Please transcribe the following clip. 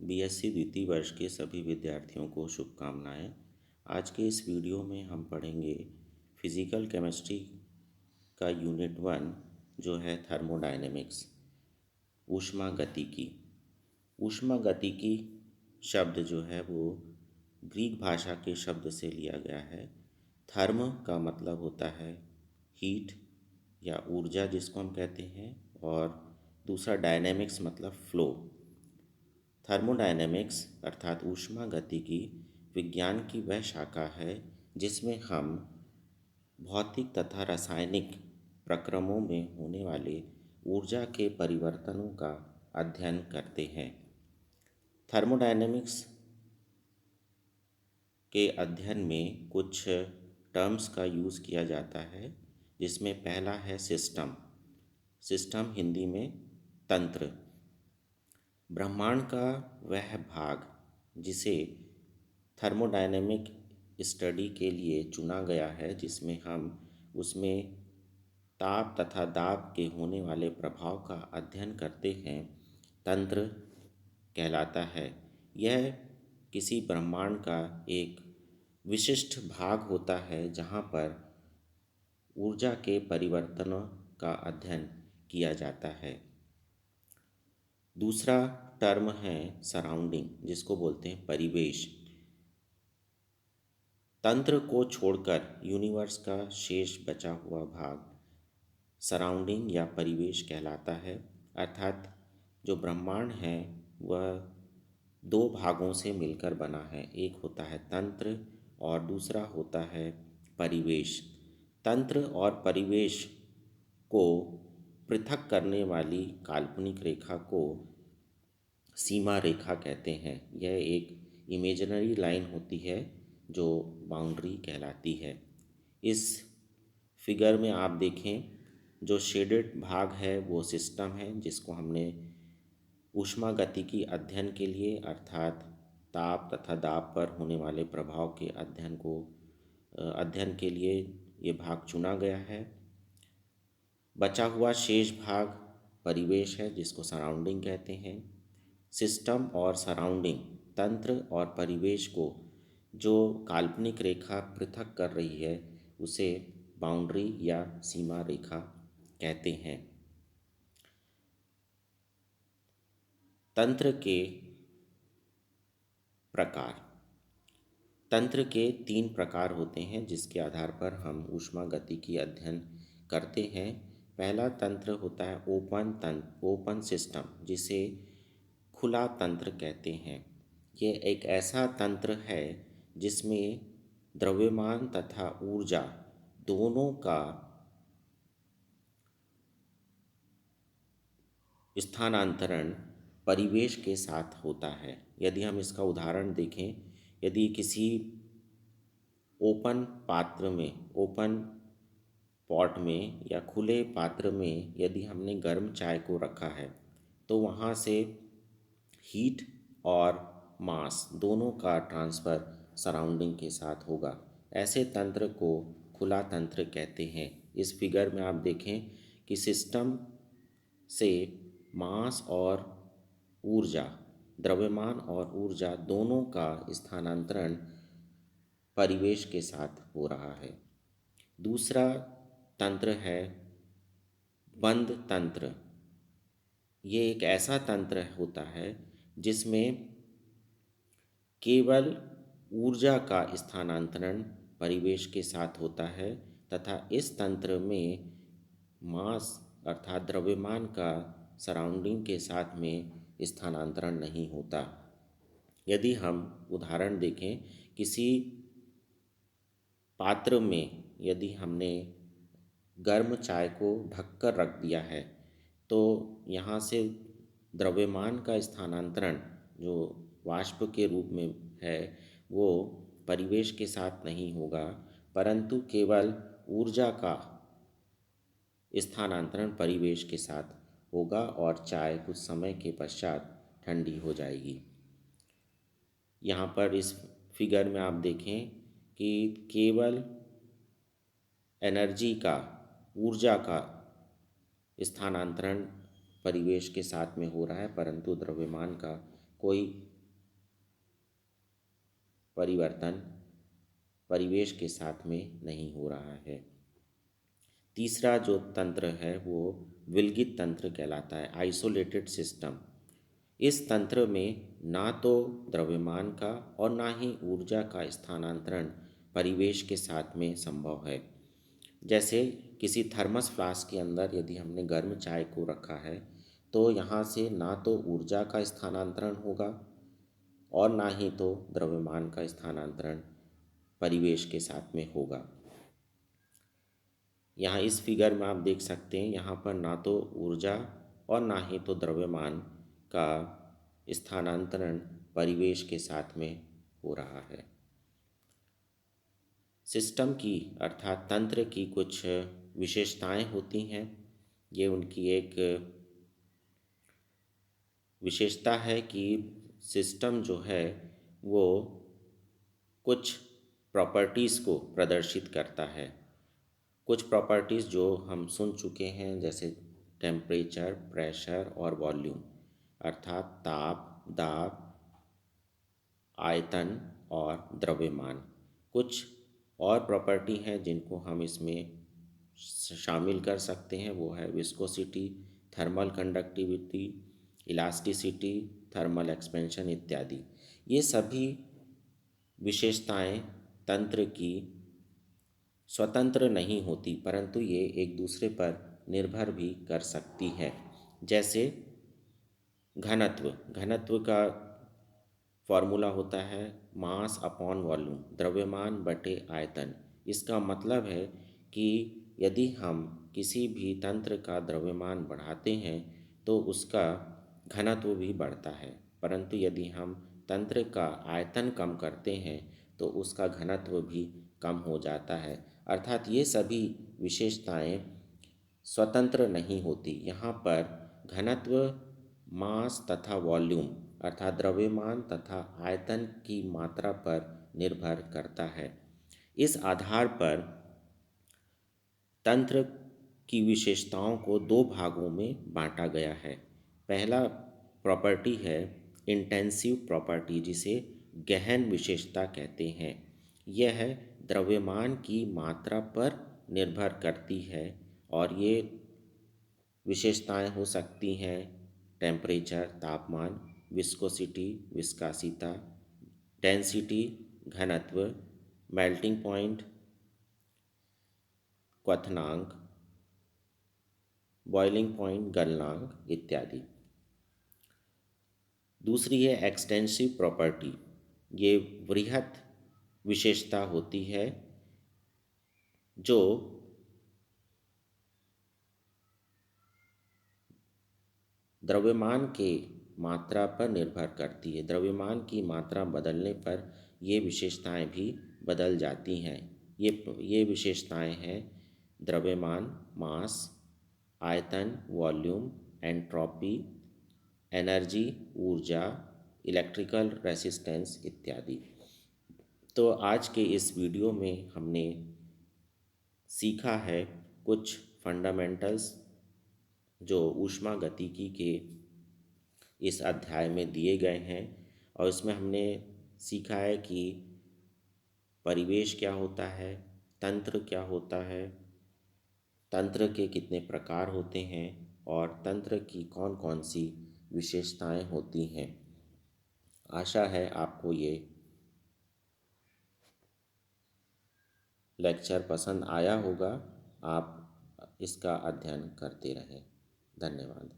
BSc द्वितीय वर्ष के सभी विद्यार्थियों को शुभकामनाएं। आज के इस वीडियो में हम पढ़ेंगे फिज़िकल केमिस्ट्री का यूनिट 1 जो है थर्मोडायनेमिक्स, ऊष्मागतिकी। ऊष्मागतिकी शब्द जो है वो ग्रीक भाषा के शब्द से लिया गया है। थर्म का मतलब होता है हीट या ऊर्जा जिसको हम कहते हैं, और दूसरा डायनेमिक्स मतलब फ्लो। थर्मोडायनेमिक्स अर्थात ऊष्मागतिकी विज्ञान की वह शाखा है जिसमें हम भौतिक तथा रासायनिक प्रक्रमों में होने वाले ऊर्जा के परिवर्तनों का अध्ययन करते हैं। थर्मोडायनेमिक्स के अध्ययन में कुछ टर्म्स का यूज़ किया जाता है, जिसमें पहला है सिस्टम। सिस्टम हिंदी में तंत्र। ब्रह्मांड का वह भाग जिसे थर्मोडायनेमिक स्टडी के लिए चुना गया है, जिसमें हम उसमें ताप तथा दाब के होने वाले प्रभाव का अध्ययन करते हैं, तंत्र कहलाता है। यह किसी ब्रह्मांड का एक विशिष्ट भाग होता है जहाँ पर ऊर्जा के परिवर्तनों का अध्ययन किया जाता है। दूसरा टर्म है सराउंडिंग, जिसको बोलते हैं परिवेश। तंत्र को छोड़कर यूनिवर्स का शेष बचा हुआ भाग सराउंडिंग या परिवेश कहलाता है। अर्थात जो ब्रह्मांड है वह दो भागों से मिलकर बना है। एक होता है तंत्र और दूसरा होता है परिवेश। तंत्र और परिवेश को पृथक करने वाली काल्पनिक रेखा को सीमा रेखा कहते हैं। यह एक इमेजिनरी लाइन होती है जो बाउंड्री कहलाती है। इस फिगर में आप देखें, जो शेडेड भाग है वो सिस्टम है, जिसको हमने ऊष्मागतिकी अध्ययन के लिए अर्थात ताप तथा दाब पर होने वाले प्रभाव के अध्ययन के लिए ये भाग चुना गया है। बचा हुआ शेष भाग परिवेश है, जिसको सराउंडिंग कहते हैं। सिस्टम और सराउंडिंग, तंत्र और परिवेश को जो काल्पनिक रेखा पृथक कर रही है उसे बाउंड्री या सीमा रेखा कहते हैं। तंत्र के प्रकार। तंत्र के 3 प्रकार होते हैं जिसके आधार पर हम ऊष्मागतिकी अध्ययन करते हैं। पहला तंत्र होता है ओपन सिस्टम, जिसे खुला तंत्र कहते हैं। ये एक ऐसा तंत्र है जिसमें द्रव्यमान तथा ऊर्जा दोनों का स्थानांतरण परिवेश के साथ होता है। यदि हम इसका उदाहरण देखें, यदि किसी ओपन पॉट में या खुले पात्र में यदि हमने गर्म चाय को रखा है, तो वहाँ से हीट और मास दोनों का ट्रांसफ़र सराउंडिंग के साथ होगा। ऐसे तंत्र को खुला तंत्र कहते हैं। इस फिगर में आप देखें कि सिस्टम से मास और ऊर्जा, द्रव्यमान और ऊर्जा दोनों का स्थानांतरण परिवेश के साथ हो रहा है। दूसरा तंत्र है बंद तंत्र। ये एक ऐसा तंत्र होता है जिसमें केवल ऊर्जा का स्थानांतरण परिवेश के साथ होता है तथा इस तंत्र में मास अर्थात द्रव्यमान का सराउंडिंग के साथ में स्थानांतरण नहीं होता। यदि हम उदाहरण देखें, किसी पात्र में यदि हमने गर्म चाय को ढककर रख दिया है, तो यहाँ से द्रव्यमान का स्थानांतरण जो वाष्प के रूप में है वो परिवेश के साथ नहीं होगा, परंतु केवल ऊर्जा का स्थानांतरण परिवेश के साथ होगा और चाय कुछ समय के पश्चात ठंडी हो जाएगी। यहाँ पर इस फिगर में आप देखें कि केवल ऊर्जा का स्थानांतरण परिवेश के साथ में हो रहा है, परंतु द्रव्यमान का कोई परिवर्तन परिवेश के साथ में नहीं हो रहा है। तीसरा जो तंत्र है वो विलगित तंत्र कहलाता है, आइसोलेटेड सिस्टम। इस तंत्र में ना तो द्रव्यमान का और ना ही ऊर्जा का स्थानांतरण परिवेश के साथ में संभव है। जैसे किसी थर्मस फ्लास्क के अंदर यदि हमने गर्म चाय को रखा है तो यहाँ से ना तो ऊर्जा का स्थानांतरण होगा और ना ही तो द्रव्यमान का स्थानांतरण परिवेश के साथ में होगा। यहाँ इस फिगर में आप देख सकते हैं, यहाँ पर ना तो ऊर्जा और ना ही तो द्रव्यमान का स्थानांतरण परिवेश के साथ में हो रहा है। सिस्टम की अर्थात तंत्र की कुछ विशेषताएं होती हैं। ये उनकी एक विशेषता है कि सिस्टम जो है वो कुछ प्रॉपर्टीज़ को प्रदर्शित करता है। कुछ प्रॉपर्टीज़ जो हम सुन चुके हैं, जैसे टेम्परेचर, प्रेशर और वॉल्यूम, अर्थात ताप, दाब, आयतन और द्रव्यमान। कुछ और प्रॉपर्टी हैं जिनको हम इसमें शामिल कर सकते हैं, वो है viscosity, thermal conductivity, elasticity, thermal expansion इत्यादि। ये सभी विशेषताएं तंत्र की स्वतंत्र नहीं होती, परंतु ये एक दूसरे पर निर्भर भी कर सकती है। जैसे घनत्व, घनत्व का फॉर्मूला होता है मास अपॉन वॉल्यूम, द्रव्यमान बटे आयतन। इसका मतलब है कि यदि हम किसी भी तंत्र का द्रव्यमान बढ़ाते हैं तो उसका घनत्व भी बढ़ता है, परंतु यदि हम तंत्र का आयतन कम करते हैं तो उसका घनत्व भी कम हो जाता है। अर्थात ये सभी विशेषताएं स्वतंत्र नहीं होती। यहाँ पर घनत्व मास तथा वॉल्यूम अर्थात द्रव्यमान तथा आयतन की मात्रा पर निर्भर करता है। इस आधार पर तंत्र की विशेषताओं को दो भागों में बांटा गया है। पहला प्रॉपर्टी है इंटेंसिव प्रॉपर्टी, जिसे गहन विशेषता कहते हैं। यह द्रव्यमान की मात्रा पर निर्भर करती है और ये विशेषताएं हो सकती हैं टेम्परेचर, तापमान, विस्कोसिटी, विस्कासिता, डेंसिटी, घनत्व, मेल्टिंग पॉइंट, क्वथनांक, बॉइलिंग पॉइंट, गलनांक इत्यादि। दूसरी है एक्सटेंसिव प्रॉपर्टी। ये वृहत विशेषता होती है जो द्रव्यमान के मात्रा पर निर्भर करती है। द्रव्यमान की मात्रा बदलने पर ये विशेषताएं भी बदल जाती हैं। ये विशेषताएं हैं द्रव्यमान, मास, आयतन, वॉल्यूम, एंट्रोपी, एनर्जी, ऊर्जा, इलेक्ट्रिकल रेसिस्टेंस इत्यादि। तो आज के इस वीडियो में हमने सीखा है कुछ फंडामेंटल्स जो ऊष्मागतिकी के इस अध्याय में दिए गए हैं, और इसमें हमने सीखा है कि परिवेश क्या होता है, तंत्र क्या होता है, तंत्र के कितने प्रकार होते हैं और तंत्र की कौन कौन सी विशेषताएं होती हैं। आशा है आपको ये लेक्चर पसंद आया होगा। आप इसका अध्ययन करते रहें। धन्यवाद।